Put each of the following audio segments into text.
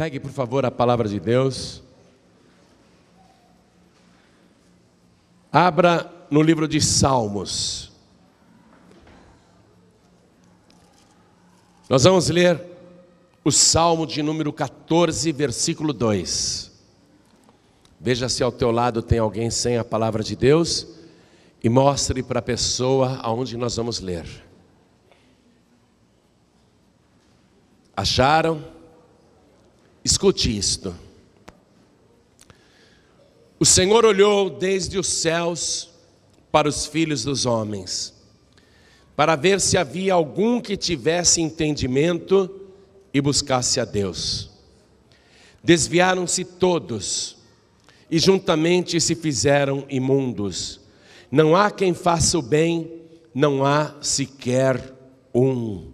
Pegue, por favor, a palavra de Deus. Abra no livro de Salmos. Nós vamos ler o Salmo de número 14, versículo 2. Veja se ao teu lado tem alguém sem a palavra de Deus e mostre para a pessoa aonde nós vamos ler. Acharam? Escute isto. O Senhor olhou desde os céus para os filhos dos homens, para ver se havia algum que tivesse entendimento e buscasse a Deus. Desviaram-se todos e juntamente se fizeram imundos. Não há quem faça o bem, não há sequer um.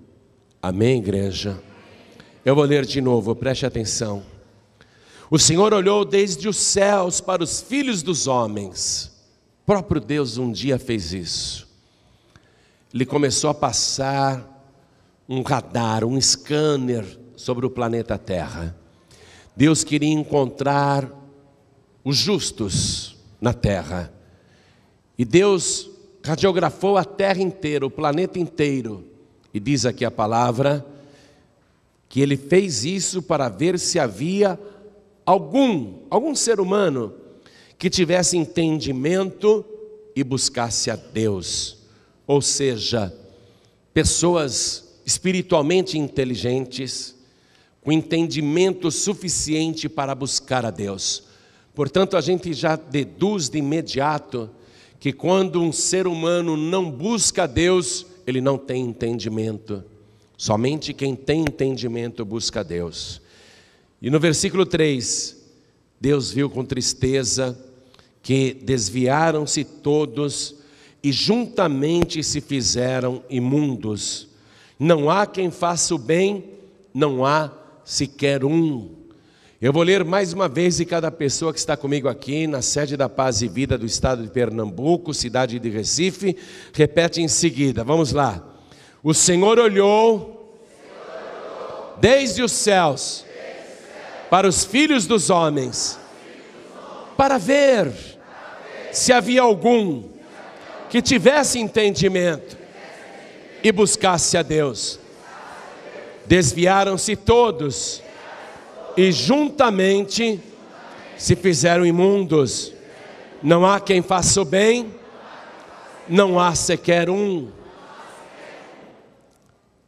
Amém, igreja? Eu vou ler de novo, preste atenção. O Senhor olhou desde os céus para os filhos dos homens. O próprio Deus um dia fez isso. Ele começou a passar um radar, um scanner sobre o planeta Terra. Deus queria encontrar os justos na Terra. E Deus radiografou a Terra inteira, o planeta inteiro. E diz aqui a palavra que Ele fez isso para ver se havia algum ser humano que tivesse entendimento e buscasse a Deus. Ou seja, pessoas espiritualmente inteligentes, com entendimento suficiente para buscar a Deus. Portanto, a gente já deduz de imediato que quando um ser humano não busca a Deus, ele não tem entendimento. Somente quem tem entendimento busca a Deus. E no versículo 3, Deus viu com tristeza que desviaram-se todos e juntamente se fizeram imundos. Não há quem faça o bem, não há sequer um. Eu vou ler mais uma vez, e cada pessoa que está comigo aqui na sede da Paz e Vida do estado de Pernambuco, cidade de Recife, repete em seguida. Vamos lá. O Senhor olhou desde os céus para os filhos dos homens, para ver se havia algum que tivesse entendimento e buscasse a Deus. Desviaram-se todos e juntamente se fizeram imundos. Não há quem faça o bem, não há sequer um.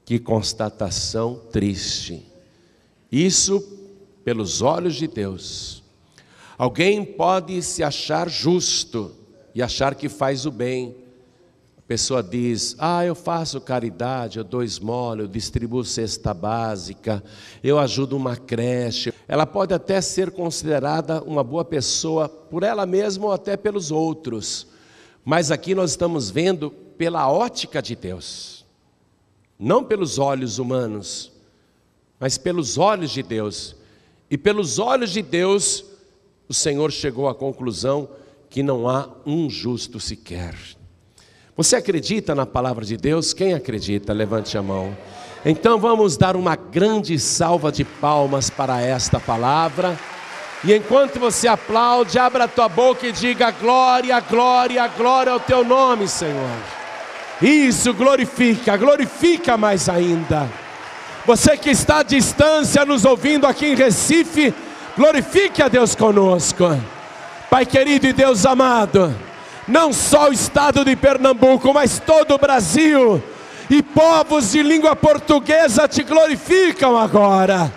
Que constatação triste. Isso pelos olhos de Deus. Alguém pode se achar justo e achar que faz o bem. A pessoa diz: eu faço caridade, eu dou esmola, eu distribuo cesta básica, eu ajudo uma creche. Ela pode até ser considerada uma boa pessoa por ela mesma ou até pelos outros. Mas aqui nós estamos vendo pela ótica de Deus. Não pelos olhos humanos, mas pelos olhos de Deus. E pelos olhos de Deus, o Senhor chegou à conclusão que não há um justo sequer. Você acredita na palavra de Deus? Quem acredita? Levante a mão. Então vamos dar uma grande salva de palmas para esta palavra. E enquanto você aplaude, abra a tua boca e diga: glória, glória, glória ao teu nome, Senhor. Isso, glorifica mais ainda. Você que está à distância nos ouvindo aqui em Recife, glorifique a Deus conosco. Pai querido e Deus amado, não só o estado de Pernambuco, mas todo o Brasil e povos de língua portuguesa te glorificam agora.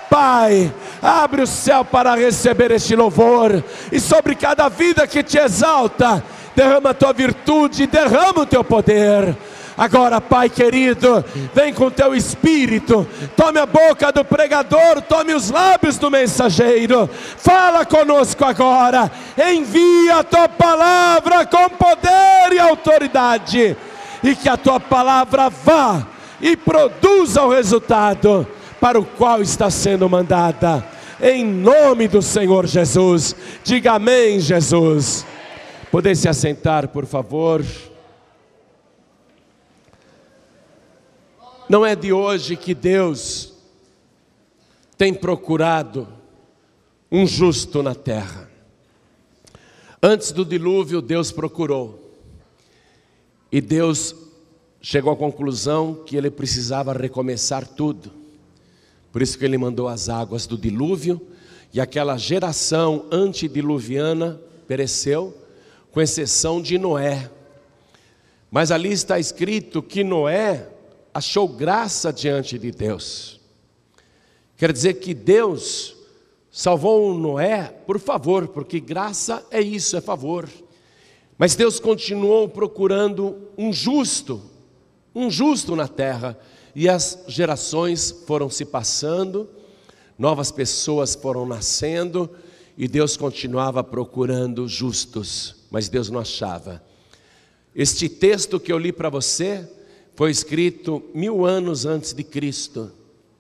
Pai, abre o céu para receber este louvor, e sobre cada vida que te exalta, derrama a tua virtude, derrama o teu poder. Agora, Pai querido, vem com teu Espírito, tome a boca do pregador, tome os lábios do mensageiro, fala conosco agora, envia a tua palavra com poder e autoridade, e que a tua palavra vá e produza o resultado para o qual está sendo mandada, em nome do Senhor Jesus. Diga amém, Jesus. Poder se assentar, por favor. Não é de hoje que Deus tem procurado um justo na terra. Antes do dilúvio, Deus procurou. E Deus chegou à conclusão que ele precisava recomeçar tudo. Por isso que ele mandou as águas do dilúvio, e aquela geração antediluviana pereceu, com exceção de Noé. Mas ali está escrito que Noé achou graça diante de Deus. Quer dizer que Deus salvou Noé por favor, porque graça é isso, é favor. Mas Deus continuou procurando um justo na terra. E as gerações foram se passando, novas pessoas foram nascendo, e Deus continuava procurando justos, mas Deus não achava. Este texto que eu li para você foi escrito 1000 anos antes de Cristo,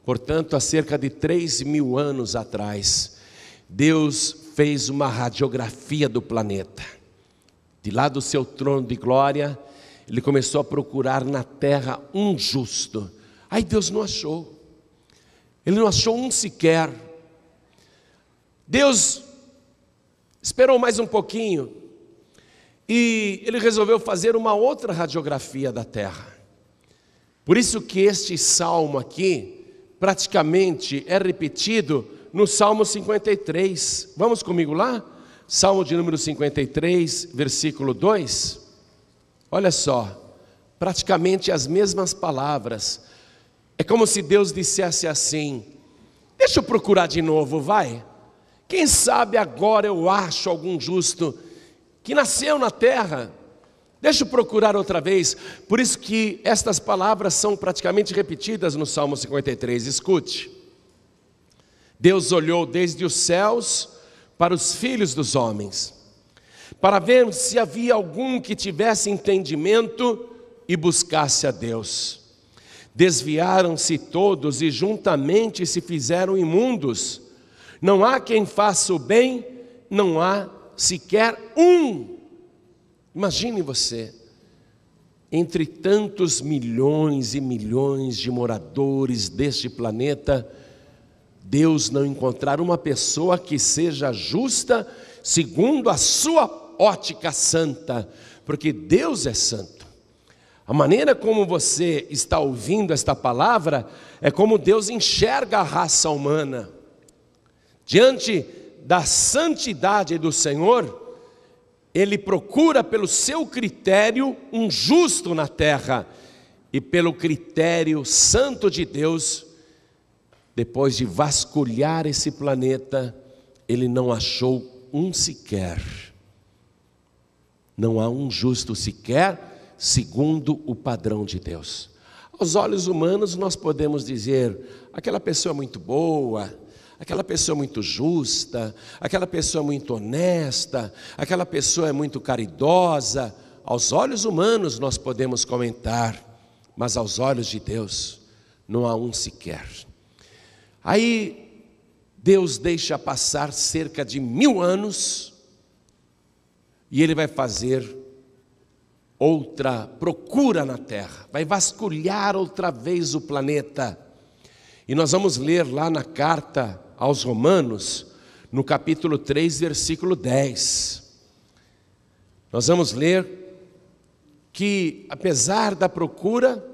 portanto há cerca de 3000 anos atrás. Deus fez uma radiografia do planeta. De lá do seu trono de glória, ele começou a procurar na terra um justo. Aí Deus não achou. Ele não achou um sequer. Deus esperou mais um pouquinho e ele resolveu fazer uma outra radiografia da terra. Por isso que este salmo aqui praticamente é repetido no Salmo 53. Vamos comigo lá? Salmo de número 53, versículo 2. Olha só, praticamente as mesmas palavras. É como se Deus dissesse assim: deixa eu procurar de novo, vai. Quem sabe agora eu acho algum justo que nasceu na terra. Deixa eu procurar outra vez. Por isso que estas palavras são praticamente repetidas no Salmo 53. Escute. Deus olhou desde os céus para os filhos dos homens, para ver se havia algum que tivesse entendimento e buscasse a Deus. Desviaram-se todos e juntamente se fizeram imundos. Não há quem faça o bem, não há sequer um. Imagine você, entre tantos milhões e milhões de moradores deste planeta, Deus não encontrar uma pessoa que seja justa segundo a sua ótica santa, porque Deus é santo. A maneira como você está ouvindo esta palavra é como Deus enxerga a raça humana. Diante da santidade do Senhor, Ele procura pelo seu critério um justo na terra, e pelo critério santo de Deus, depois de vasculhar esse planeta, Ele não achou um sequer. Não há um justo sequer, segundo o padrão de Deus. Aos olhos humanos nós podemos dizer: aquela pessoa é muito boa, aquela pessoa é muito justa, aquela pessoa é muito honesta, aquela pessoa é muito caridosa. Aos olhos humanos nós podemos comentar, mas aos olhos de Deus não há um sequer. Aí Deus deixa passar cerca de 1000 anos e Ele vai fazer outra procura na terra, vai vasculhar outra vez o planeta. E nós vamos ler lá na carta aos Romanos, no capítulo 3, versículo 10. Nós vamos ler que, apesar da procura,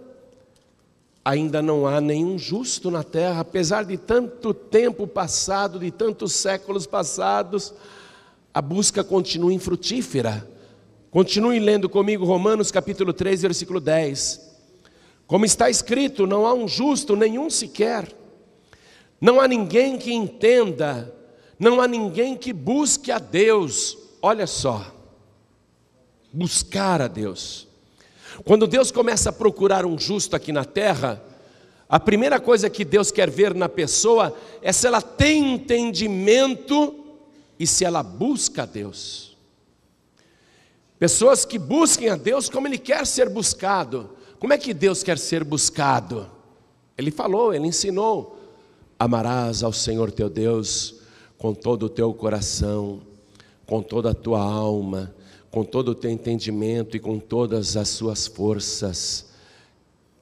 ainda não há nenhum justo na terra. Apesar de tanto tempo passado, de tantos séculos passados, a busca continua infrutífera. Continue lendo comigo Romanos capítulo 3, versículo 10. Como está escrito, não há um justo, nenhum sequer. Não há ninguém que entenda, não há ninguém que busque a Deus. Olha só, buscar a Deus. Quando Deus começa a procurar um justo aqui na terra, a primeira coisa que Deus quer ver na pessoa é se ela tem entendimento e se ela busca a Deus. Pessoas que busquem a Deus como Ele quer ser buscado. Como é que Deus quer ser buscado? Ele falou, Ele ensinou: amarás ao Senhor teu Deus com todo o teu coração, com toda a tua alma, com todo o teu entendimento e com todas as suas forças.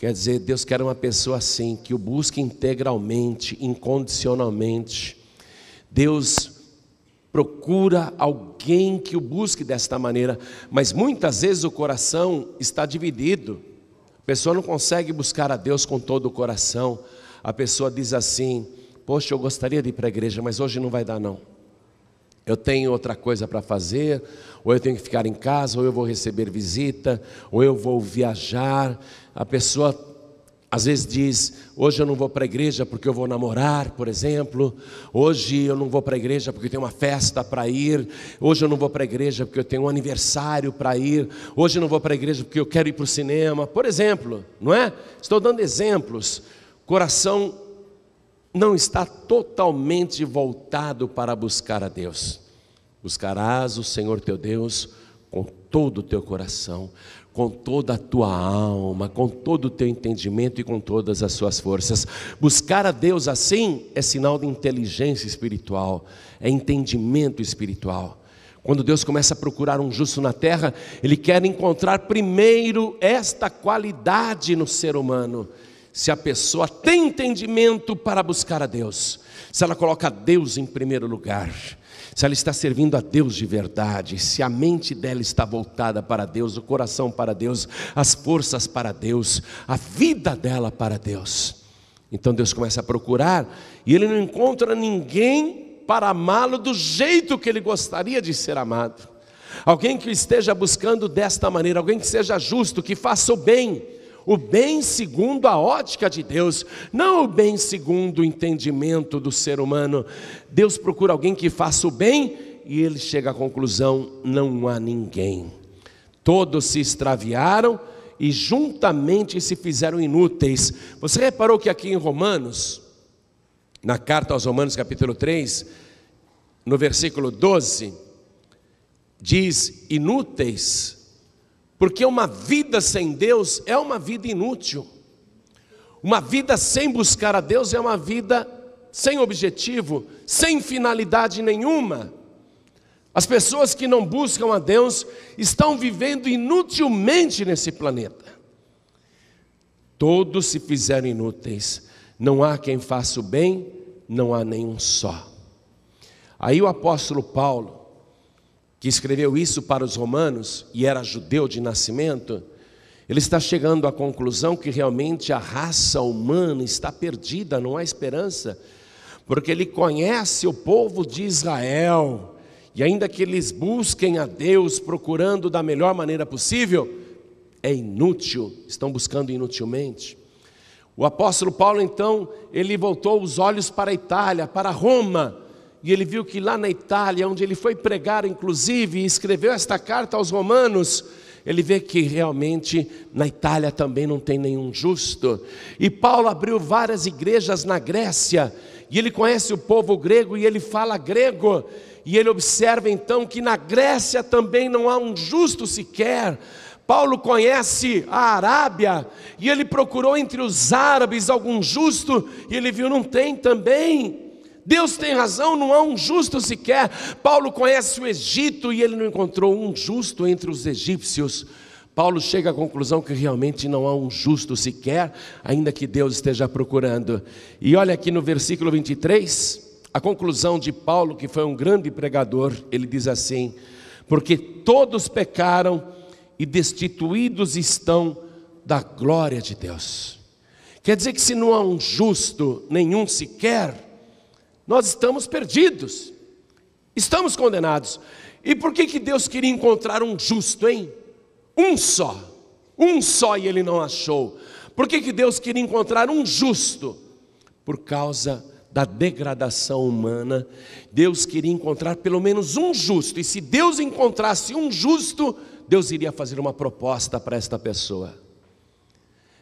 Quer dizer, Deus quer uma pessoa assim, que o busque integralmente, incondicionalmente. Deus procura alguém que o busque desta maneira, mas muitas vezes o coração está dividido. A pessoa não consegue buscar a Deus com todo o coração. A pessoa diz assim: poxa, eu gostaria de ir para a igreja, mas hoje não vai dar não. Eu tenho outra coisa para fazer, ou eu tenho que ficar em casa, ou eu vou receber visita, ou eu vou viajar. A pessoa às vezes diz: hoje eu não vou para a igreja porque eu vou namorar, por exemplo. Hoje eu não vou para a igreja porque eu tenho uma festa para ir. Hoje eu não vou para a igreja porque eu tenho um aniversário para ir. Hoje eu não vou para a igreja porque eu quero ir para o cinema, por exemplo, não é? Estou dando exemplos. O coração não está totalmente voltado para buscar a Deus. Buscarás o Senhor teu Deus com todo o teu coração, com toda a tua alma, com todo o teu entendimento e com todas as suas forças. Buscar a Deus assim é sinal de inteligência espiritual, é entendimento espiritual. Quando Deus começa a procurar um justo na terra, Ele quer encontrar primeiro esta qualidade no ser humano. Se a pessoa tem entendimento para buscar a Deus, se ela coloca Deus em primeiro lugar, se ela está servindo a Deus de verdade, se a mente dela está voltada para Deus, o coração para Deus, as forças para Deus, a vida dela para Deus, então Deus começa a procurar, e Ele não encontra ninguém para amá-lo do jeito que Ele gostaria de ser amado. Alguém que esteja buscando desta maneira, alguém que seja justo, que faça o bem segundo a ótica de Deus, não o bem segundo o entendimento do ser humano. Deus procura alguém que faça o bem, e Ele chega à conclusão: não há ninguém. Todos se extraviaram e juntamente se fizeram inúteis. Você reparou que aqui em Romanos, na carta aos Romanos capítulo 3, no versículo 12, diz inúteis, porque uma vida sem Deus é uma vida inútil. Uma vida sem buscar a Deus é uma vida sem objetivo, sem finalidade nenhuma. As pessoas que não buscam a Deus estão vivendo inutilmente nesse planeta. Todos se fizeram inúteis. Não há quem faça o bem, não há nenhum só. Aí o apóstolo Paulo, que escreveu isso para os romanos, e era judeu de nascimento, ele está chegando à conclusão que realmente a raça humana está perdida, não há esperança, porque ele conhece o povo de Israel, e ainda que eles busquem a Deus, procurando da melhor maneira possível, é inútil, estão buscando inutilmente. O apóstolo Paulo então, ele voltou os olhos para a Itália, para Roma, e ele viu que lá na Itália, onde ele foi pregar inclusive, e escreveu esta carta aos romanos, ele vê que realmente na Itália também não tem nenhum justo. E Paulo abriu várias igrejas na Grécia, e ele conhece o povo grego e ele fala grego, e ele observa então que na Grécia também não há um justo sequer. Paulo conhece a Arábia, e ele procurou entre os árabes algum justo, e ele viu, não tem também. Deus tem razão, não há um justo sequer. Paulo conhece o Egito e ele não encontrou um justo entre os egípcios. Paulo chega à conclusão que realmente não há um justo sequer, ainda que Deus esteja procurando. E olha aqui no versículo 23, a conclusão de Paulo, que foi um grande pregador. Ele diz assim: porque todos pecaram e destituídos estão da glória de Deus. Quer dizer que se não há um justo nenhum sequer, nós estamos perdidos, estamos condenados. E por que Deus queria encontrar um justo, hein? Um só, e ele não achou. Por que Deus queria encontrar um justo? Por causa da degradação humana. Deus queria encontrar pelo menos um justo, e se Deus encontrasse um justo, Deus iria fazer uma proposta para esta pessoa.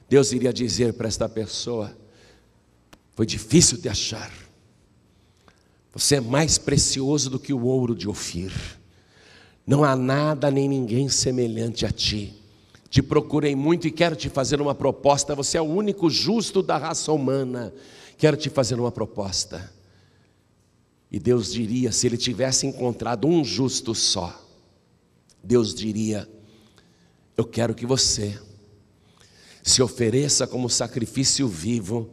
Deus iria dizer para esta pessoa: foi difícil de achar, você é mais precioso do que o ouro de Ofir. Não há nada nem ninguém semelhante a ti. Te procurei muito e quero te fazer uma proposta. Você é o único justo da raça humana. Quero te fazer uma proposta. E Deus diria, se ele tivesse encontrado um justo só, Deus diria: eu quero que você se ofereça como sacrifício vivo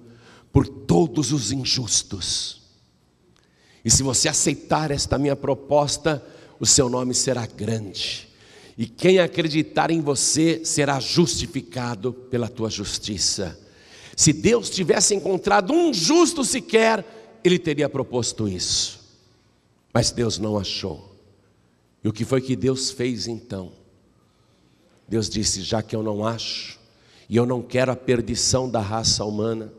por todos os injustos. E se você aceitar esta minha proposta, o seu nome será grande. E quem acreditar em você será justificado pela tua justiça. Se Deus tivesse encontrado um justo sequer, Ele teria proposto isso. Mas Deus não achou. E o que foi que Deus fez então? Deus disse: já que eu não acho, e eu não quero a perdição da raça humana,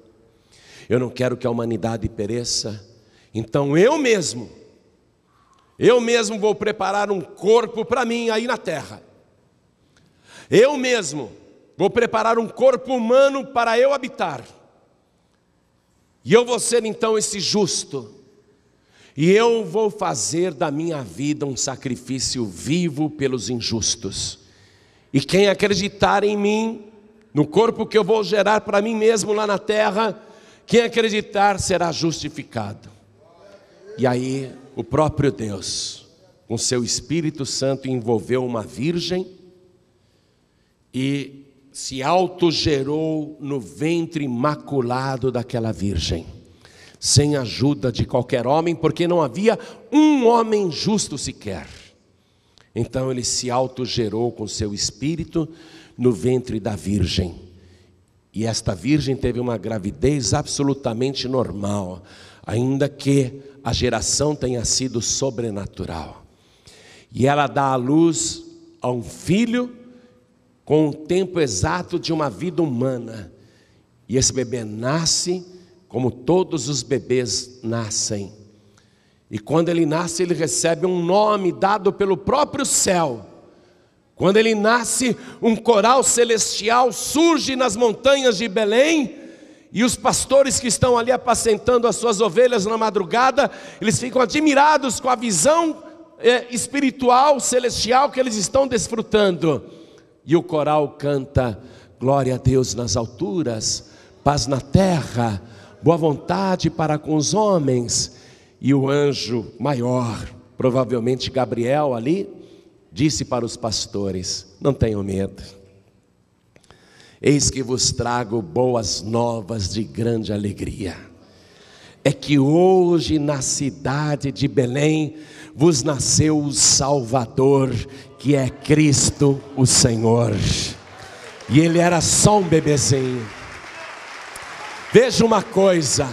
eu não quero que a humanidade pereça, então eu mesmo vou preparar um corpo para mim aí na terra. Eu mesmo vou preparar um corpo humano para eu habitar. E eu vou ser então esse justo. E eu vou fazer da minha vida um sacrifício vivo pelos injustos. E quem acreditar em mim, no corpo que eu vou gerar para mim mesmo lá na terra, quem acreditar será justificado. E aí o próprio Deus, com seu Espírito Santo, envolveu uma virgem e se autogerou no ventre imaculado daquela virgem, sem ajuda de qualquer homem, porque não havia um homem justo sequer. Então ele se autogerou com seu espírito no ventre da virgem. E esta virgem teve uma gravidez absolutamente normal, ainda que a geração tenha sido sobrenatural. E ela dá à luz a um filho com o tempo exato de uma vida humana. E esse bebê nasce como todos os bebês nascem. E quando ele nasce, ele recebe um nome dado pelo próprio céu. Quando ele nasce, um coral celestial surge nas montanhas de Belém, e os pastores que estão ali apacentando as suas ovelhas na madrugada, eles ficam admirados com a visão espiritual, celestial que eles estão desfrutando. E o coral canta: glória a Deus nas alturas, paz na terra, boa vontade para com os homens. E o anjo maior, provavelmente Gabriel ali, disse para os pastores: não tenham medo, eis que vos trago boas novas de grande alegria. É que hoje na cidade de Belém vos nasceu o Salvador, que é Cristo o Senhor. E ele era só um bebezinho. Veja uma coisa,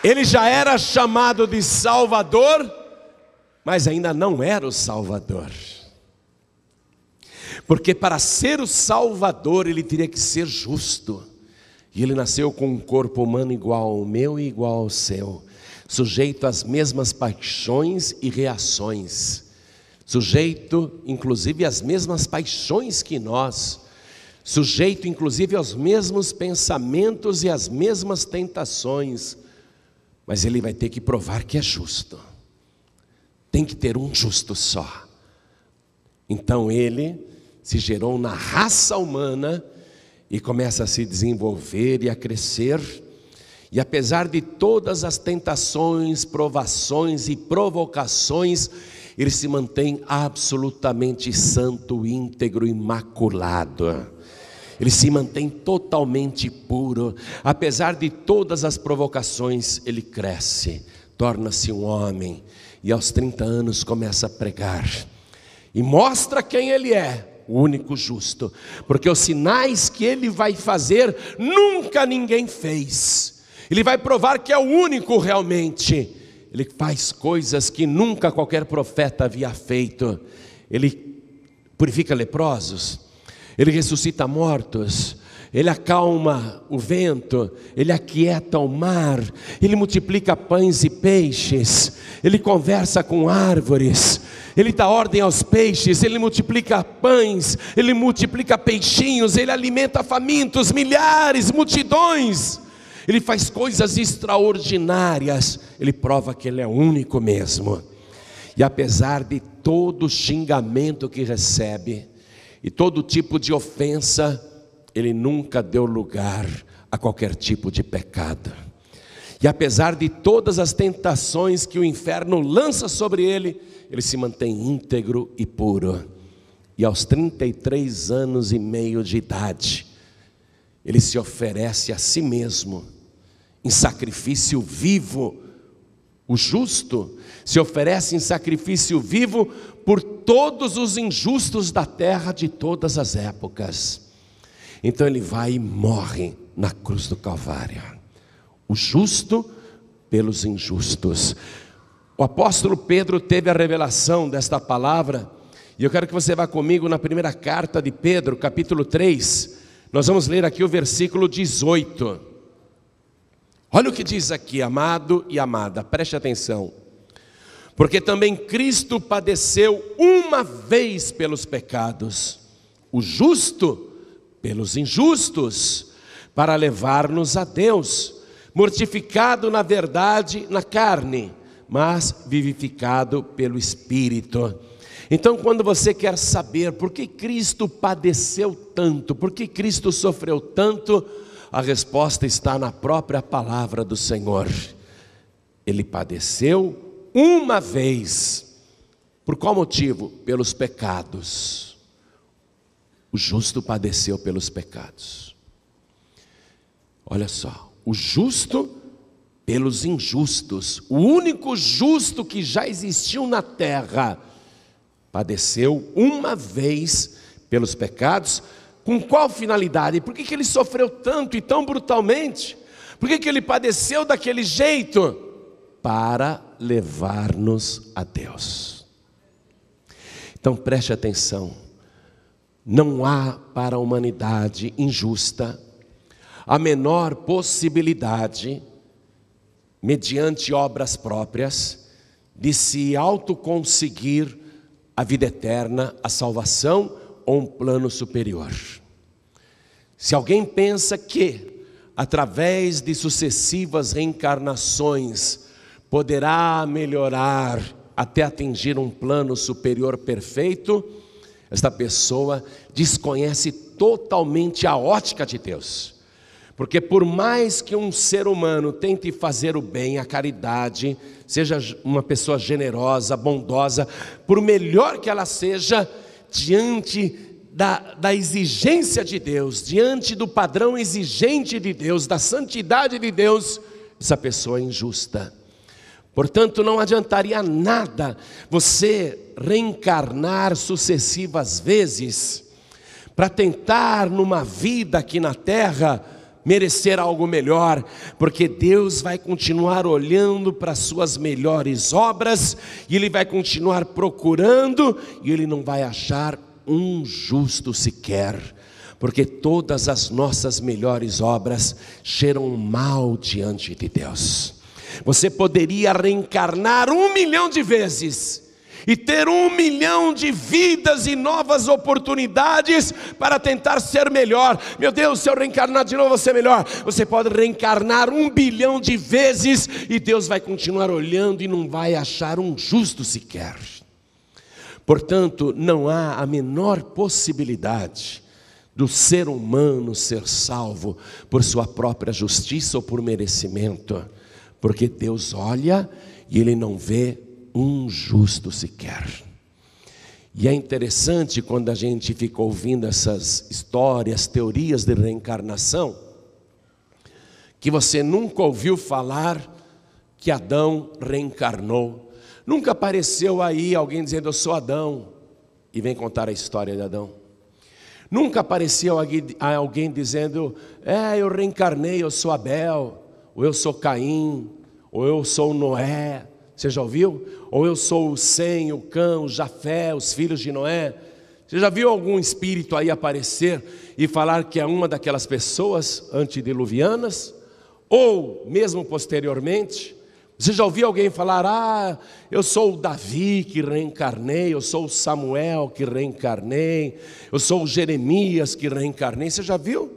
ele já era chamado de Salvador, mas ainda não era o Salvador. Porque para ser o Salvador ele teria que ser justo. E ele nasceu com um corpo humano igual ao meu e igual ao seu, sujeito às mesmas paixões e reações, sujeito inclusive às mesmas paixões que nós, sujeito inclusive aos mesmos pensamentos e às mesmas tentações. Mas ele vai ter que provar que é justo. Tem que ter um justo só. Então ele se gerou na raça humana e começa a se desenvolver e a crescer. E apesar de todas as tentações, provações e provocações, ele se mantém absolutamente santo, íntegro, imaculado. Ele se mantém totalmente puro. Apesar de todas as provocações, ele cresce, torna-se um homem. E aos 30 anos começa a pregar. E mostra quem ele é, o único justo. Porque os sinais que ele vai fazer, nunca ninguém fez. Ele vai provar que é o único realmente. Ele faz coisas que nunca qualquer profeta havia feito. Ele purifica leprosos. Ele ressuscita mortos, ele acalma o vento, ele aquieta o mar, ele multiplica pães e peixes, ele conversa com árvores, ele dá ordem aos peixes, ele multiplica pães, ele multiplica peixinhos, ele alimenta famintos, milhares, multidões, ele faz coisas extraordinárias, ele prova que ele é único mesmo. E apesar de todo o xingamento que recebe, e todo tipo de ofensa, ele nunca deu lugar a qualquer tipo de pecado. E apesar de todas as tentações que o inferno lança sobre ele, ele se mantém íntegro e puro. E aos 33 anos e meio de idade, ele se oferece a si mesmo, em sacrifício vivo. O justo se oferece em sacrifício vivo por todos os injustos da terra de todas as épocas. Então ele vai e morre na cruz do Calvário. O justo pelos injustos. O apóstolo Pedro teve a revelação desta palavra, e eu quero que você vá comigo na primeira carta de Pedro, capítulo 3, nós vamos ler aqui o versículo 18. Olha o que diz aqui, amado e amada, preste atenção. Porque também Cristo padeceu uma vez pelos pecados, o justo pelos injustos, para levar-nos a Deus, mortificado na verdade na carne, mas vivificado pelo Espírito. Então, quando você quer saber por que Cristo padeceu tanto, por que Cristo sofreu tanto, a resposta está na própria palavra do Senhor. Ele padeceu uma vez. Por qual motivo? Pelos pecados. O justo padeceu pelos pecados. Olha só, o justo pelos injustos. O único justo que já existiu na terra padeceu uma vez pelos pecados. Com qual finalidade? Por que ele sofreu tanto e tão brutalmente? Por que ele padeceu daquele jeito? Para levar-nos a Deus. Então preste atenção. Não há para a humanidade injusta a menor possibilidade, mediante obras próprias, de se autoconseguir a vida eterna, a salvação ou um plano superior. Se alguém pensa que, através de sucessivas reencarnações, poderá melhorar até atingir um plano superior perfeito, esta pessoa desconhece totalmente a ótica de Deus. Porque por mais que um ser humano tente fazer o bem, a caridade, seja uma pessoa generosa, bondosa, por melhor que ela seja, diante da exigência de Deus, diante do padrão exigente de Deus, da santidade de Deus, essa pessoa é injusta. Portanto, não adiantaria nada você reencarnar sucessivas vezes, para tentar numa vida aqui na terra, merecer algo melhor, porque Deus vai continuar olhando para as suas melhores obras, e Ele vai continuar procurando, e Ele não vai achar um justo sequer, porque todas as nossas melhores obras cheiram mal diante de Deus. Você poderia reencarnar 1 milhão de vezes, e ter 1 milhão de vidas e novas oportunidades para tentar ser melhor. Meu Deus, se eu reencarnar de novo, eu vou ser melhor. Você pode reencarnar 1 bilhão de vezes, e Deus vai continuar olhando e não vai achar um justo sequer. Portanto, não há a menor possibilidade do ser humano ser salvo por sua própria justiça ou por merecimento, porque Deus olha e Ele não vê um justo sequer. E é interessante quando a gente fica ouvindo essas histórias, teorias de reencarnação, que você nunca ouviu falar que Adão reencarnou. Nunca apareceu aí alguém dizendo: eu sou Adão, e vem contar a história de Adão. Nunca apareceu alguém dizendo: eu reencarnei, eu sou Abel, ou eu sou Caim, ou eu sou Noé. Você já ouviu? Ou eu sou o Sem, o Cã, o Jafé, os filhos de Noé. Você já viu algum espírito aí aparecer e falar que é uma daquelas pessoas antediluvianas? Ou mesmo posteriormente? Você já ouviu alguém falar: eu sou o Davi que reencarnei, eu sou o Samuel que reencarnei, eu sou o Jeremias que reencarnei? Você já viu?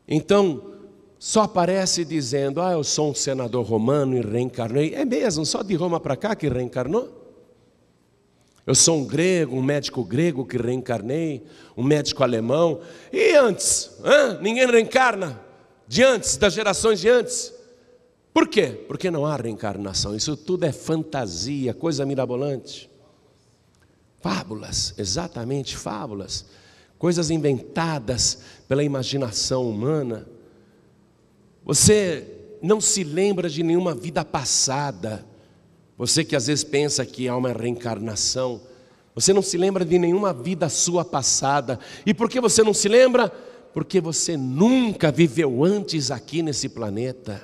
Então, só aparece dizendo: eu sou um senador romano e reencarnei. É mesmo, só de Roma para cá que reencarnou? Eu sou um grego, um médico grego que reencarnei, um médico alemão. E antes? Ninguém reencarna? De antes, das gerações de antes? Por quê? Porque não há reencarnação. Isso tudo é fantasia, coisa mirabolante. Fábulas, exatamente, fábulas. Coisas inventadas pela imaginação humana. Você não se lembra de nenhuma vida passada. Você que às vezes pensa que há uma reencarnação, você não se lembra de nenhuma vida sua passada. E por que você não se lembra? Porque você nunca viveu antes aqui nesse planeta.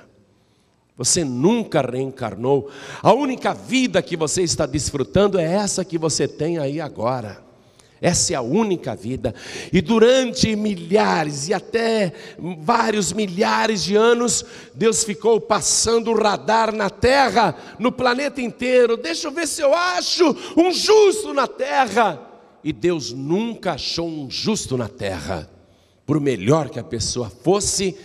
Você nunca reencarnou. A única vida que você está desfrutando é essa que você tem aí agora. Essa é a única vida. E durante milhares e até vários milhares de anos, Deus ficou passando o radar na terra, no planeta inteiro. Deixa eu ver se eu acho um justo na terra. E Deus nunca achou um justo na terra. Por melhor que a pessoa fosse,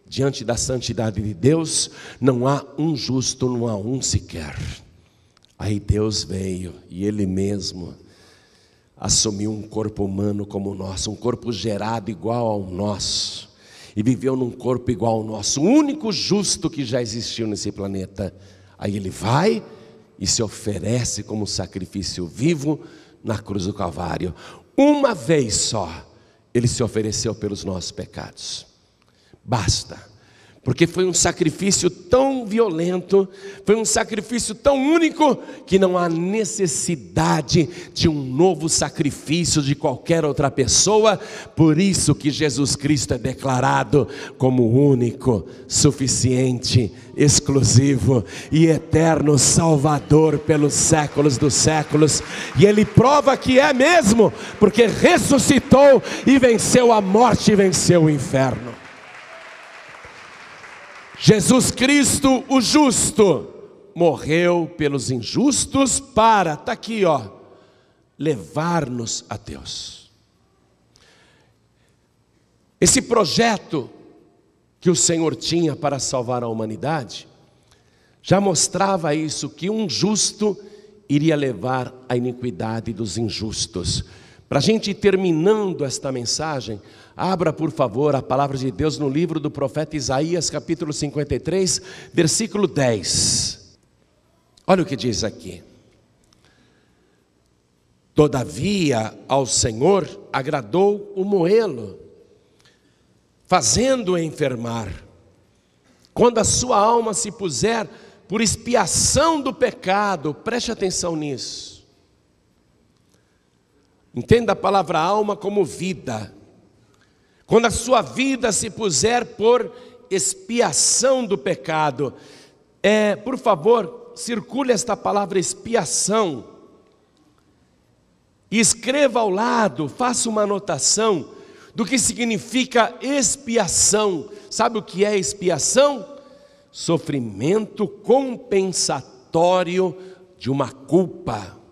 diante da santidade de Deus, não há um justo, não há um sequer. Aí Deus veio e Ele mesmo assumiu um corpo humano como o nosso, um corpo gerado igual ao nosso, e viveu num corpo igual ao nosso, o único justo que já existiu nesse planeta. Aí Ele vai e se oferece como sacrifício vivo na cruz do Calvário. Uma vez só Ele se ofereceu pelos nossos pecados. Basta, porque foi um sacrifício tão violento, foi um sacrifício tão único, que não há necessidade de um novo sacrifício de qualquer outra pessoa. Por isso que Jesus Cristo é declarado como único, suficiente, exclusivo e eterno Salvador pelos séculos dos séculos. E Ele prova que é mesmo, porque ressuscitou e venceu a morte e venceu o inferno. Jesus Cristo, o justo, morreu pelos injustos para, está aqui ó, levar-nos a Deus. Esse projeto que o Senhor tinha para salvar a humanidade, já mostrava isso, que um justo iria levar a iniquidade dos injustos. Para a gente ir terminando esta mensagem, abra por favor a palavra de Deus no livro do profeta Isaías, capítulo 53, versículo 10. Olha o que diz aqui: todavia ao Senhor agradou o moê-lo, fazendo-o enfermar. Quando a sua alma se puser por expiação do pecado, preste atenção nisso. Entenda a palavra alma como vida. Quando a sua vida se puser por expiação do pecado, por favor, circule esta palavra expiação e escreva ao lado, faça uma anotação do que significa expiação. Sabe o que é expiação? Sofrimento compensatório de uma culpa.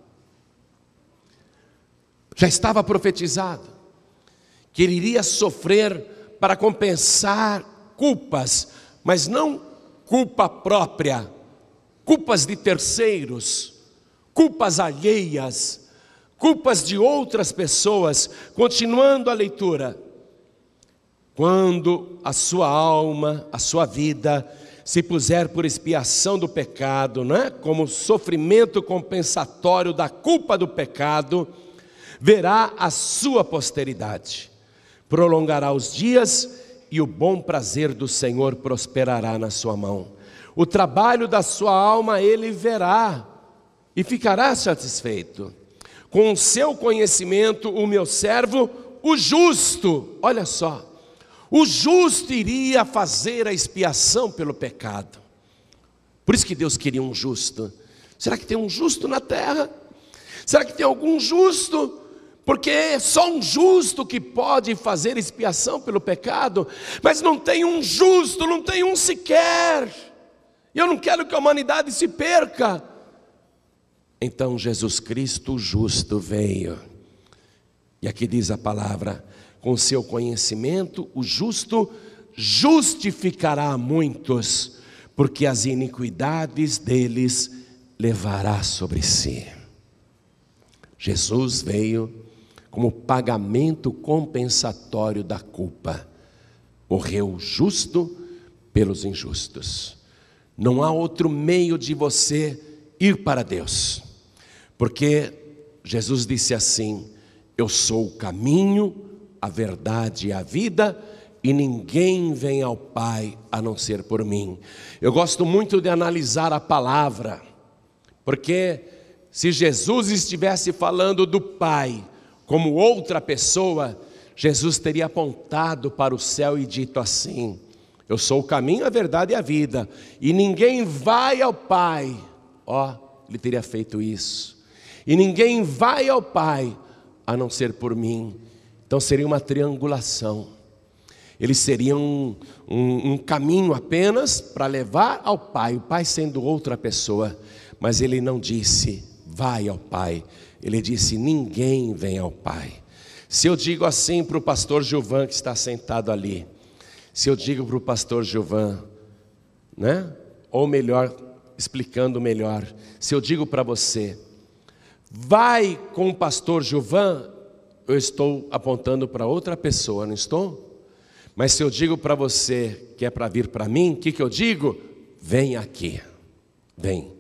Já estava profetizado que Ele iria sofrer para compensar culpas, mas não culpa própria, culpas de terceiros, culpas alheias, culpas de outras pessoas. Continuando a leitura: quando a sua alma, a sua vida se puser por expiação do pecado, não é? Como sofrimento compensatório da culpa do pecado, verá a sua posteridade, prolongará os dias e o bom prazer do Senhor prosperará na sua mão. O trabalho da sua alma Ele verá e ficará satisfeito. Com o seu conhecimento, o meu servo, o justo, olha só, o justo iria fazer a expiação pelo pecado. Por isso que Deus queria um justo. Será que tem um justo na terra? Será que tem algum justo? Porque é só um justo que pode fazer expiação pelo pecado, mas não tem um justo, não tem um sequer. Eu não quero que a humanidade se perca. Então Jesus Cristo, o justo, veio. E aqui diz a palavra: com seu conhecimento, o justo justificará a muitos, porque as iniquidades deles levará sobre si. Jesus veio como pagamento compensatório da culpa. Morreu justo pelos injustos. Não há outro meio de você ir para Deus, porque Jesus disse assim: eu sou o caminho, a verdade e a vida, e ninguém vem ao Pai a não ser por mim. Eu gosto muito de analisar a palavra, porque se Jesus estivesse falando do Pai como outra pessoa, Jesus teria apontado para o céu e dito assim: eu sou o caminho, a verdade e a vida, e ninguém vai ao Pai. Ele teria feito isso. E ninguém vai ao Pai a não ser por mim. Então seria uma triangulação. Eles seriam um caminho apenas para levar ao Pai, o Pai sendo outra pessoa. Mas ele não disse, vai ao Pai. Ele disse, ninguém vem ao Pai. Se eu digo assim para o pastor Gilvan, que está sentado ali, se eu digo para o pastor Gilvan, né? Ou melhor, explicando melhor, se eu digo para você, vai com o pastor Gilvan, eu estou apontando para outra pessoa, não estou? Mas se eu digo para você que é para vir para mim, o que eu digo? Vem aqui, vem.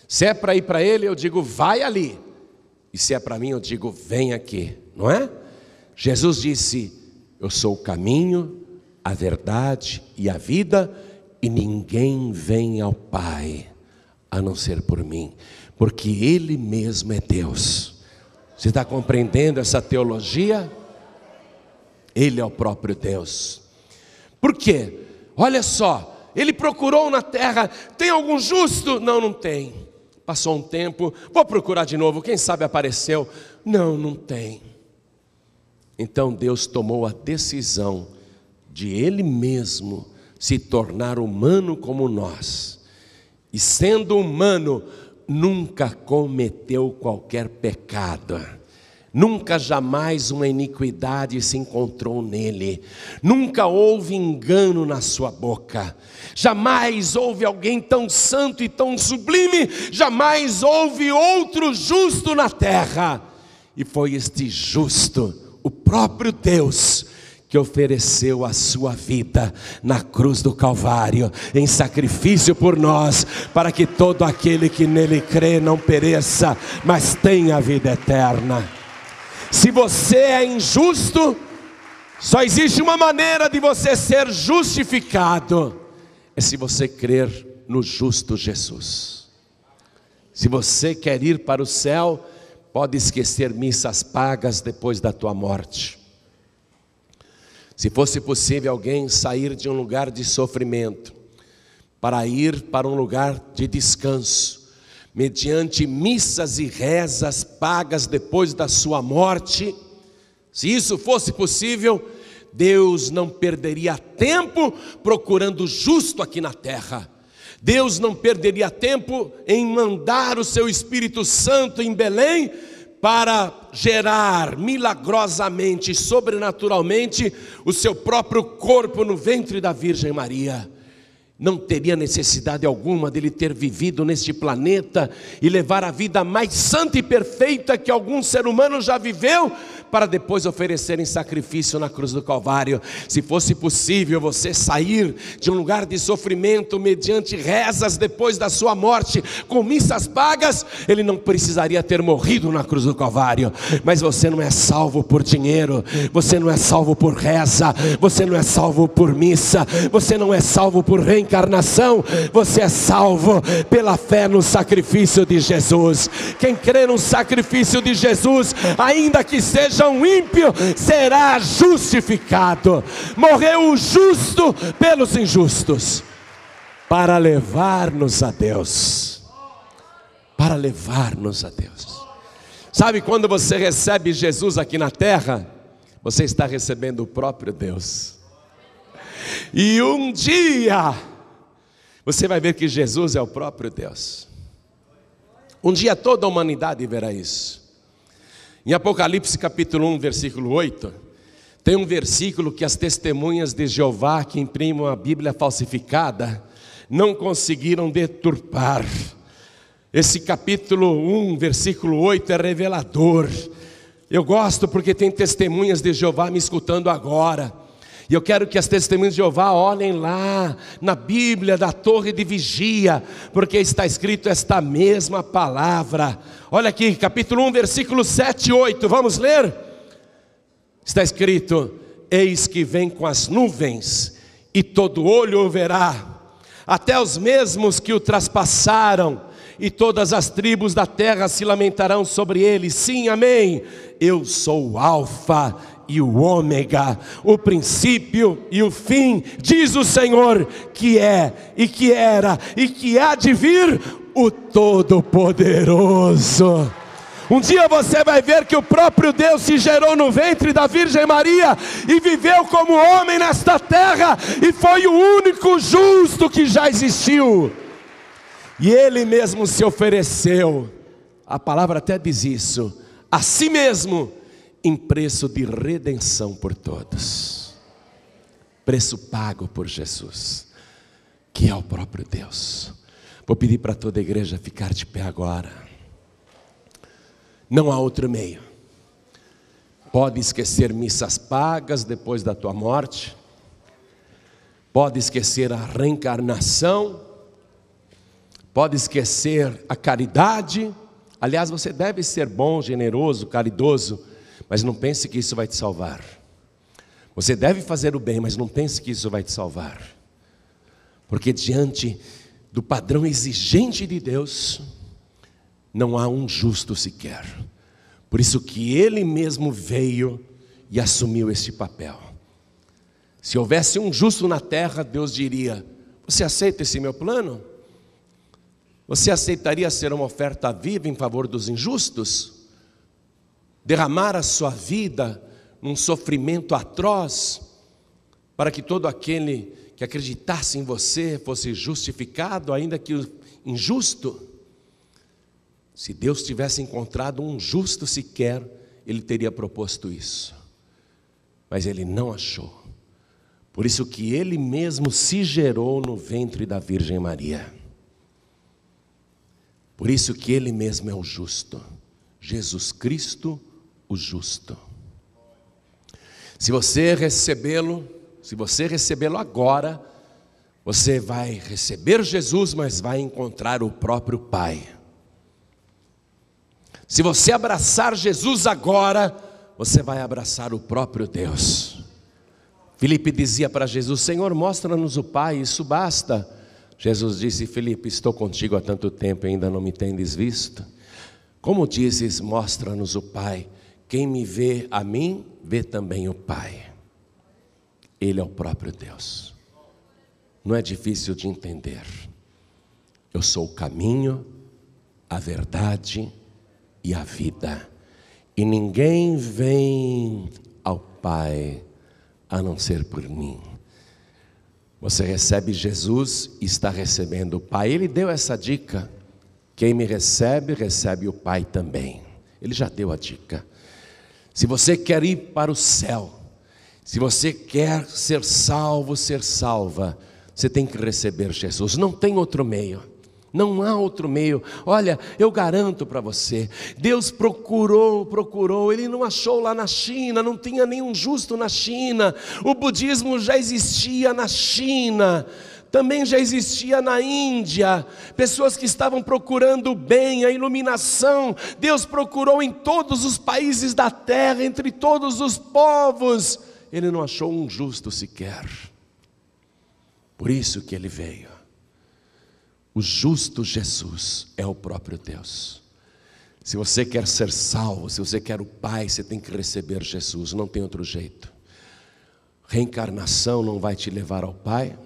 Se é para ir para ele, eu digo vai ali. E se é para mim, eu digo vem aqui, não é? Jesus disse, eu sou o caminho, a verdade e a vida, e ninguém vem ao Pai a não ser por mim, porque Ele mesmo é Deus. Você está compreendendo essa teologia? Ele é o próprio Deus. Por quê? Olha só, Ele procurou na terra, tem algum justo? Não, não tem. Passou um tempo, vou procurar de novo, quem sabe apareceu? Não, não tem. Então Deus tomou a decisão de Ele mesmo se tornar humano como nós. E sendo humano, nunca cometeu qualquer pecado. Nunca jamais uma iniquidade se encontrou nele. Nunca houve engano na sua boca. Jamais houve alguém tão santo e tão sublime. Jamais houve outro justo na terra. E foi este justo, o próprio Deus, que ofereceu a sua vida na cruz do Calvário, em sacrifício por nós, para que todo aquele que nele crê não pereça, mas tenha a vida eterna. Se você é injusto, só existe uma maneira de você ser justificado, é se você crer no justo Jesus. Se você quer ir para o céu, pode esquecer missas pagas depois da tua morte. Se fosse possível alguém sair de um lugar de sofrimento para ir para um lugar de descanso, mediante missas e rezas pagas depois da sua morte, se isso fosse possível, Deus não perderia tempo procurando justo aqui na terra. Deus não perderia tempo em mandar o seu Espírito Santo em Belém para gerar milagrosamente, sobrenaturalmente, o seu próprio corpo no ventre da Virgem Maria. Não teria necessidade alguma dele ter vivido neste planeta e levar a vida mais santa e perfeita que algum ser humano já viveu, para depois oferecer em sacrifício na cruz do Calvário. Se fosse possível você sair de um lugar de sofrimento mediante rezas depois da sua morte, com missas pagas, ele não precisaria ter morrido na cruz do Calvário. Mas você não é salvo por dinheiro, você não é salvo por reza, você não é salvo por missa, você não é salvo por reencarnação, você é salvo pela fé no sacrifício de Jesus. Quem crê no sacrifício de Jesus, ainda que seja um ímpio, será justificado. Morreu o justo pelos injustos, para levar-nos a Deus. Para levar-nos a Deus. Sabe, quando você recebe Jesus aqui na terra, você está recebendo o próprio Deus. E um dia você vai ver que Jesus é o próprio Deus. Um dia toda a humanidade verá isso. Em Apocalipse capítulo 1, versículo 8, tem um versículo que as testemunhas de Jeová que imprimem a Bíblia falsificada não conseguiram deturpar. Esse capítulo 1, versículo 8 é revelador. Eu gosto porque tem testemunhas de Jeová me escutando agora. E eu quero que as testemunhas de Jeová olhem lá na Bíblia da torre de vigia, porque está escrito esta mesma palavra. Olha aqui, capítulo 1, versículos 7 e 8, vamos ler? Está escrito: eis que vem com as nuvens, e todo olho o verá, até os mesmos que o traspassaram, e todas as tribos da terra se lamentarão sobre ele. Sim, amém. Eu sou o Alfa e o Ômega, o princípio e o fim, diz o Senhor, que é, e que era, e que há de vir, o Todo-Poderoso. Um dia você vai ver que o próprio Deus se gerou no ventre da Virgem Maria e viveu como homem nesta terra, e foi o único justo que já existiu, e Ele mesmo se ofereceu, a palavra até diz isso, a si mesmo, em preço de redenção por todos, preço pago por Jesus, que é o próprio Deus. Vou pedir para toda a igreja ficar de pé agora. Não há outro meio. Pode esquecer missas pagas depois da tua morte, pode esquecer a reencarnação, pode esquecer a caridade. Aliás, você deve ser bom, generoso, caridoso, mas não pense que isso vai te salvar. Você deve fazer o bem, mas não pense que isso vai te salvar, porque diante do padrão exigente de Deus, não há um justo sequer. Por isso que Ele mesmo veio e assumiu esse papel. Se houvesse um justo na terra, Deus diria: você aceita esse meu plano? Você aceitaria ser uma oferta viva em favor dos injustos? Derramar a sua vida num sofrimento atroz, para que todo aquele que acreditasse em você fosse justificado, ainda que o injusto? Se Deus tivesse encontrado um justo sequer, Ele teria proposto isso, mas Ele não achou. Por isso que Ele mesmo se gerou no ventre da Virgem Maria. Por isso que Ele mesmo é o justo, Jesus Cristo, o justo. Se você recebê-lo agora, você vai receber Jesus, mas vai encontrar o próprio Pai. Se você abraçar Jesus agora, você vai abraçar o próprio Deus. Filipe dizia para Jesus: Senhor, mostra-nos o Pai, isso basta. Jesus disse: Filipe, estou contigo há tanto tempo e ainda não me tendes visto? Como dizes, mostra-nos o Pai? Quem me vê a mim, vê também o Pai. Ele é o próprio Deus. Não é difícil de entender. Eu sou o caminho, a verdade e a vida, e ninguém vem ao Pai a não ser por mim. Você recebe Jesus e está recebendo o Pai. Ele deu essa dica: quem me recebe, recebe o Pai também. Ele já deu a dica. Se você quer ir para o céu, se você quer ser salvo, ser salva, você tem que receber Jesus. Não tem outro meio. Não há outro meio. Olha, eu garanto para você, Deus procurou, Ele não achou lá na China, não tinha nenhum justo na China. O budismo já existia na China, também já existia na Índia, pessoas que estavam procurando o bem, a iluminação. Deus procurou em todos os países da terra, entre todos os povos. Ele não achou um justo sequer. Por isso que Ele veio. O justo Jesus é o próprio Deus. Se você quer ser salvo, se você quer o Pai, você tem que receber Jesus, não tem outro jeito. Reencarnação não vai te levar ao Pai.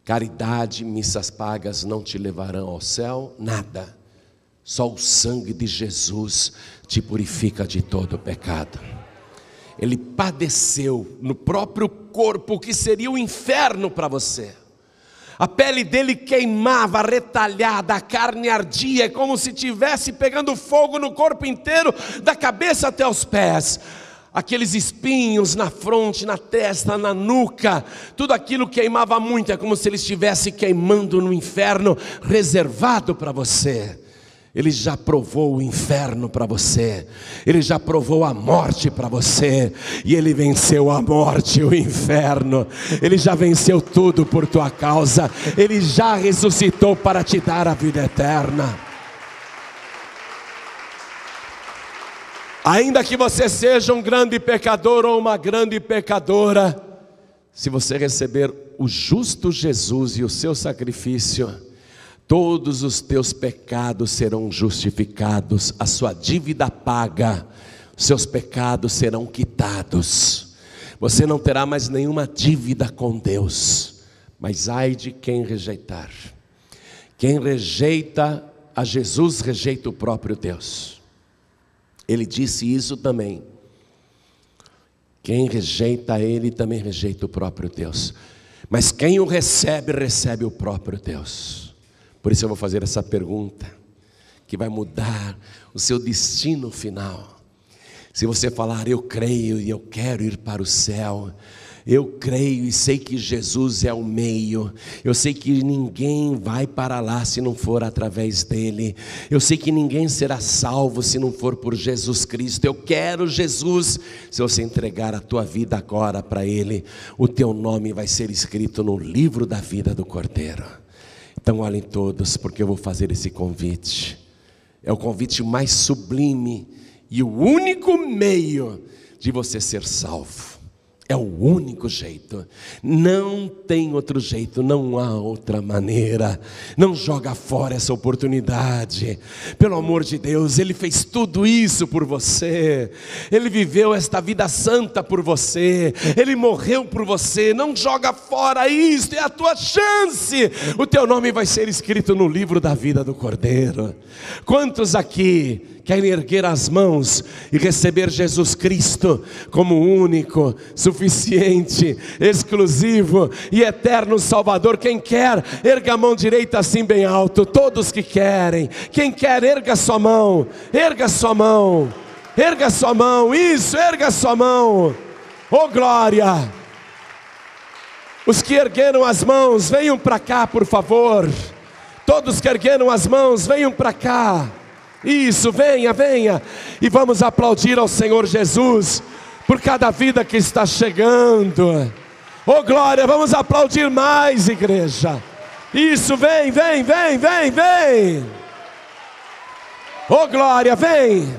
Caridade, missas pagas não te levarão ao céu, nada. Só o sangue de Jesus te purifica de todo o pecado. Ele padeceu no próprio corpo o que seria o inferno para você. A pele dele queimava, retalhada, a carne ardia, é como se estivesse pegando fogo no corpo inteiro, da cabeça até os pés. Aqueles espinhos na fronte, na testa, na nuca, tudo aquilo queimava muito, é como se ele estivesse queimando no inferno reservado para você. Ele já provou o inferno para você, Ele já provou a morte para você, e Ele venceu a morte e o inferno, Ele já venceu tudo por tua causa, Ele já ressuscitou para te dar a vida eterna. Ainda que você seja um grande pecador ou uma grande pecadora, se você receber o justo Jesus e o seu sacrifício, todos os teus pecados serão justificados, a sua dívida paga, os seus pecados serão quitados. Você não terá mais nenhuma dívida com Deus. Mas ai de quem rejeitar. Quem rejeita a Jesus, rejeita o próprio Deus. Ele disse isso também. Quem rejeita Ele também rejeita o próprio Deus. Mas quem o recebe, recebe o próprio Deus. Por isso eu vou fazer essa pergunta, que vai mudar o seu destino final. Se você falar, eu creio e eu quero ir para o céu, eu creio e sei que Jesus é o meio, eu sei que ninguém vai para lá se não for através dele, eu sei que ninguém será salvo se não for por Jesus Cristo, eu quero Jesus. Se você entregar a tua vida agora para ele, o teu nome vai ser escrito no livro da vida do Cordeiro. Então olhem todos, porque eu vou fazer esse convite. É o convite mais sublime e o único meio de você ser salvo. É o único jeito, não tem outro jeito, não há outra maneira. Não joga fora essa oportunidade, pelo amor de Deus. Ele fez tudo isso por você, Ele viveu esta vida santa por você, Ele morreu por você. Não joga fora isso, é a tua chance. O teu nome vai ser escrito no livro da vida do Cordeiro. Quantos aqui querem erguer as mãos e receber Jesus Cristo como único, suficiente, exclusivo e eterno Salvador? Quem quer, erga a mão direita assim bem alto. Todos que querem. Quem quer, erga sua mão. Erga sua mão. Erga sua mão. Isso, erga sua mão. Oh glória! Os que ergueram as mãos, venham para cá, por favor. Todos que ergueram as mãos, venham para cá. Isso, venha, venha. E vamos aplaudir ao Senhor Jesus por cada vida que está chegando. Oh glória, vamos aplaudir mais, igreja. Isso, vem, vem, vem, vem, vem. Oh glória, vem.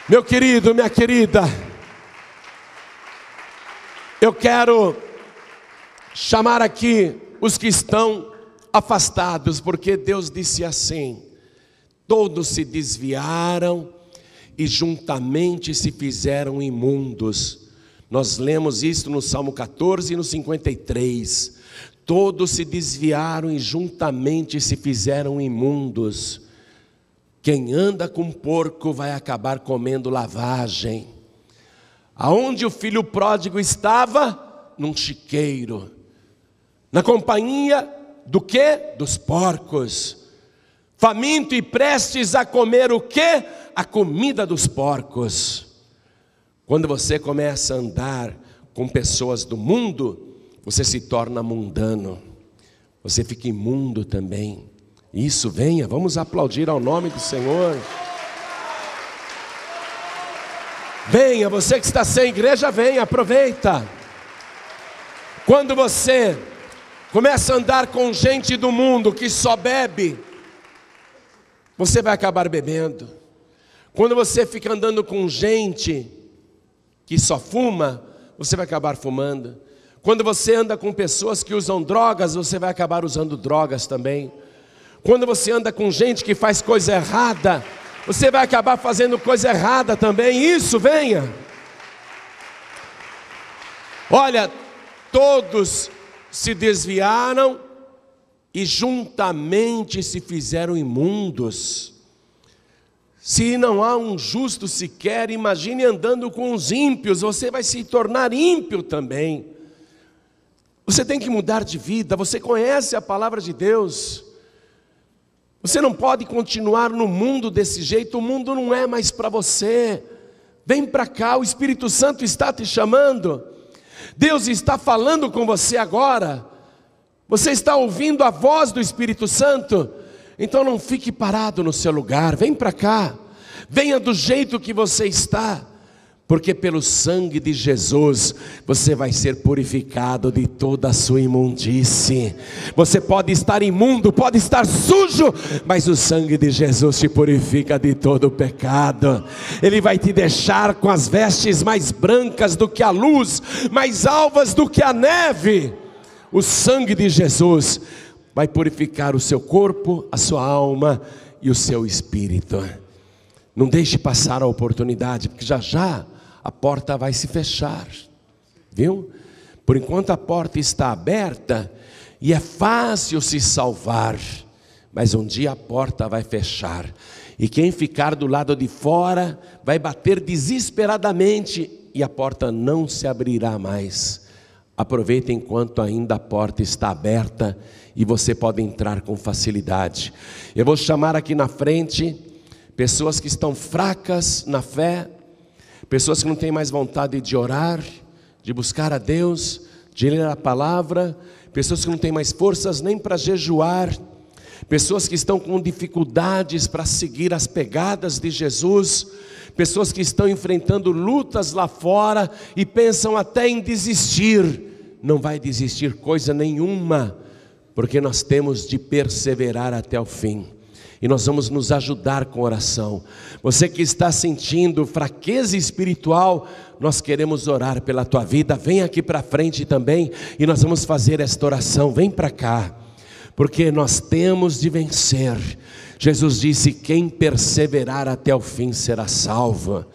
Meu querido, minha querida, eu quero chamar aqui os que estão afastados, porque Deus disse assim: todos se desviaram e juntamente se fizeram imundos. Nós lemos isso no Salmo 14 e no 53. Todos se desviaram e juntamente se fizeram imundos. Quem anda com porco vai acabar comendo lavagem. Aonde o filho pródigo estava? Num chiqueiro, na companhia do quê? Dos porcos. Faminto e prestes a comer o quê? A comida dos porcos. Quando você começa a andar com pessoas do mundo, você se torna mundano. Você fica imundo também. Isso, venha, vamos aplaudir ao nome do Senhor. Venha, você que está sem igreja, venha, aproveita. Quando você começa a andar com gente do mundo que só bebe, você vai acabar bebendo. Quando você fica andando com gente que só fuma, você vai acabar fumando. Quando você anda com pessoas que usam drogas, você vai acabar usando drogas também. Quando você anda com gente que faz coisa errada, você vai acabar fazendo coisa errada também. Isso, venha. Olha, todos se desviaram e juntamente se fizeram imundos. Se não há um justo sequer, imagine andando com os ímpios, você vai se tornar ímpio também. Você tem que mudar de vida, você conhece a palavra de Deus. Você não pode continuar no mundo desse jeito, o mundo não é mais para você. Vem para cá, o Espírito Santo está te chamando. Deus está falando com você agora. Você está ouvindo a voz do Espírito Santo. Então não fique parado no seu lugar, vem para cá, venha do jeito que você está, porque pelo sangue de Jesus você vai ser purificado de toda a sua imundície. Você pode estar imundo, pode estar sujo, mas o sangue de Jesus te purifica de todo o pecado. Ele vai te deixar com as vestes mais brancas do que a luz, mais alvas do que a neve. O sangue de Jesus vai purificar o seu corpo, a sua alma e o seu espírito. Não deixe passar a oportunidade, porque já já a porta vai se fechar, viu? Por enquanto a porta está aberta e é fácil se salvar, mas um dia a porta vai fechar, e quem ficar do lado de fora vai bater desesperadamente e a porta não se abrirá mais. Aproveite enquanto ainda a porta está aberta e você pode entrar com facilidade. Eu vou chamar aqui na frente pessoas que estão fracas na fé, pessoas que não têm mais vontade de orar, de buscar a Deus, de ler a palavra, pessoas que não têm mais forças nem para jejuar, pessoas que estão com dificuldades para seguir as pegadas de Jesus, pessoas que estão enfrentando lutas lá fora e pensam até em desistir. Não vai desistir coisa nenhuma, porque nós temos de perseverar até o fim. E nós vamos nos ajudar com oração. Você que está sentindo fraqueza espiritual, nós queremos orar pela tua vida. Vem aqui para frente também e nós vamos fazer esta oração. Vem para cá, porque nós temos de vencer. Jesus disse: quem perseverar até o fim será salvo.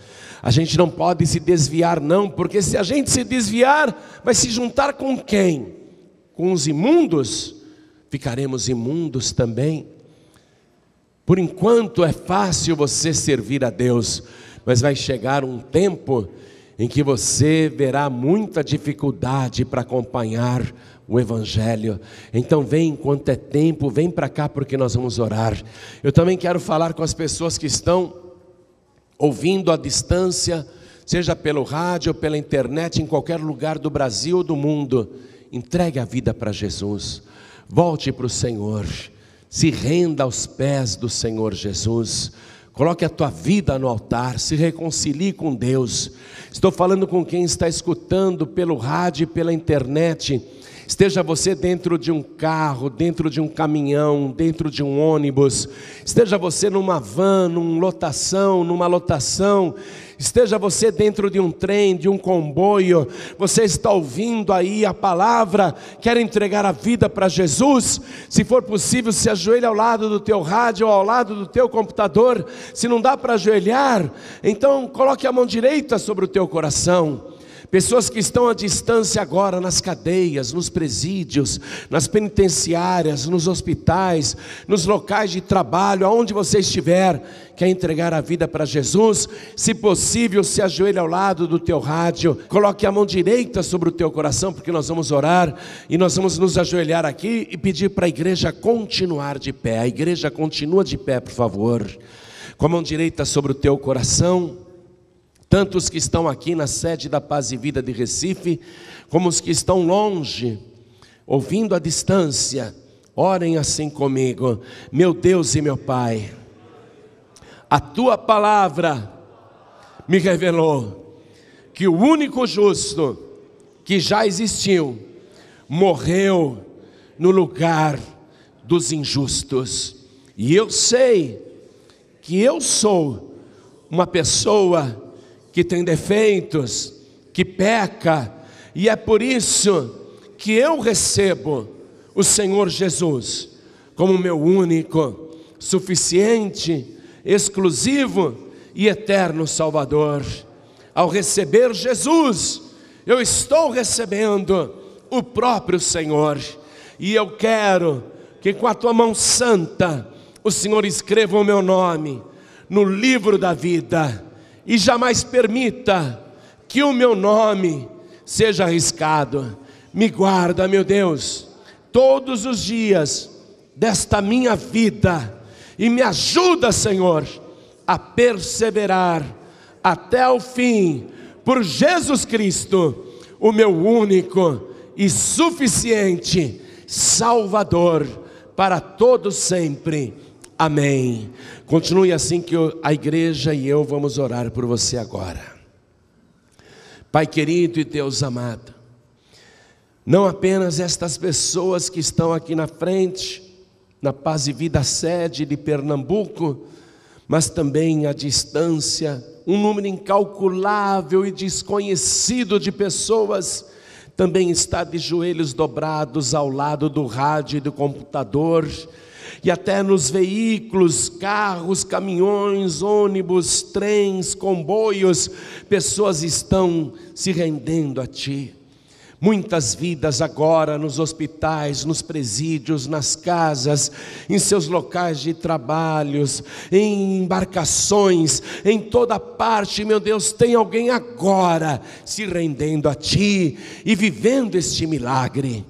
A gente não pode se desviar não, porque se a gente se desviar, vai se juntar com quem? Com os imundos? Ficaremos imundos também. Por enquanto é fácil você servir a Deus, mas vai chegar um tempo em que você verá muita dificuldade para acompanhar o Evangelho. Então vem enquanto é tempo, vem para cá porque nós vamos orar. Eu também quero falar com as pessoas que estão ouvindo à distância, seja pelo rádio ou pela internet, em qualquer lugar do Brasil ou do mundo. Entregue a vida para Jesus, volte para o Senhor. Se renda aos pés do Senhor Jesus, coloque a tua vida no altar, se reconcilie com Deus. Estou falando com quem está escutando pelo rádio e pela internet. Esteja você dentro de um carro, dentro de um caminhão, dentro de um ônibus, esteja você numa van, numa lotação, esteja você dentro de um trem, de um comboio, você está ouvindo aí a palavra, quer entregar a vida para Jesus, se for possível se ajoelhe ao lado do teu rádio ou ao lado do teu computador. Se não dá para ajoelhar, então coloque a mão direita sobre o teu coração. Pessoas que estão à distância agora nas cadeias, nos presídios, nas penitenciárias, nos hospitais, nos locais de trabalho, aonde você estiver, quer entregar a vida para Jesus, se possível se ajoelhe ao lado do teu rádio, coloque a mão direita sobre o teu coração, porque nós vamos orar e nós vamos nos ajoelhar aqui e pedir para a igreja continuar de pé. A igreja continua de pé, por favor, com a mão direita sobre o teu coração. Tanto os que estão aqui na sede da Paz e Vida de Recife, como os que estão longe, ouvindo à distância, orem assim comigo. Meu Deus e meu Pai, a tua palavra me revelou que o único justo que já existiu, morreu no lugar dos injustos. E eu sei que eu sou uma pessoa que tem defeitos, que peca, e é por isso que eu recebo o Senhor Jesus como meu único, suficiente, exclusivo e eterno Salvador. Ao receber Jesus, eu estou recebendo o próprio Senhor, e eu quero que com a tua mão santa o Senhor escreva o meu nome no livro da vida, e jamais permita que o meu nome seja arriscado. Me guarda, meu Deus, todos os dias desta minha vida, e me ajuda, Senhor, a perseverar até o fim, por Jesus Cristo, o meu único e suficiente Salvador, para todos sempre. Amém. Continue assim que a igreja e eu vamos orar por você agora. Pai querido e Deus amado, não apenas estas pessoas que estão aqui na frente, na Paz e Vida sede de Pernambuco, mas também à distância, um número incalculável e desconhecido de pessoas também está de joelhos dobrados ao lado do rádio e do computador, e até nos veículos, carros, caminhões, ônibus, trens, comboios, pessoas estão se rendendo a Ti. Muitas vidas agora nos hospitais, nos presídios, nas casas, em seus locais de trabalhos, em embarcações, em toda parte, meu Deus, tem alguém agora se rendendo a Ti e vivendo este milagre.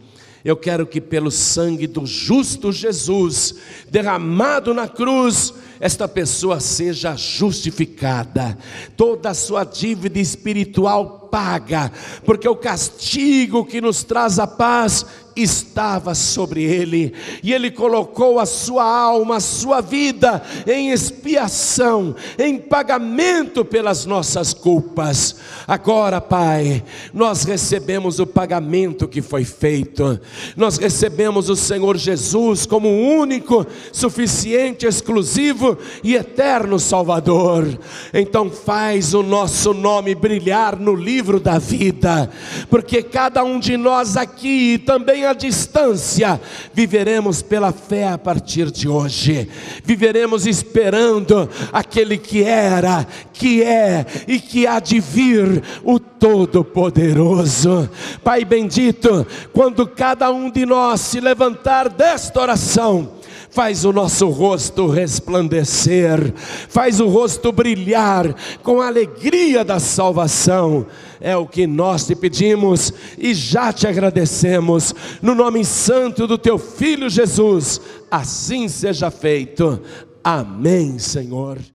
Eu quero que pelo sangue do justo Jesus, derramado na cruz, esta pessoa seja justificada, toda a sua dívida espiritual paga, porque o castigo que nos traz a paz estava sobre ele, e ele colocou a sua alma, a sua vida em expiação, em pagamento pelas nossas culpas. Agora, Pai, nós recebemos o pagamento que foi feito, nós recebemos o Senhor Jesus como o único, suficiente, exclusivo e eterno Salvador. Então faz o nosso nome brilhar no livro da vida, porque cada um de nós aqui, também à distância, viveremos pela fé a partir de hoje, viveremos esperando aquele que era, que é e que há de vir, o Todo-Poderoso. Pai bendito, quando cada um de nós se levantar desta oração, faz o nosso rosto resplandecer, faz o rosto brilhar com a alegria da salvação. É o que nós te pedimos e já te agradecemos, no nome santo do teu Filho Jesus, assim seja feito. Amém, Senhor.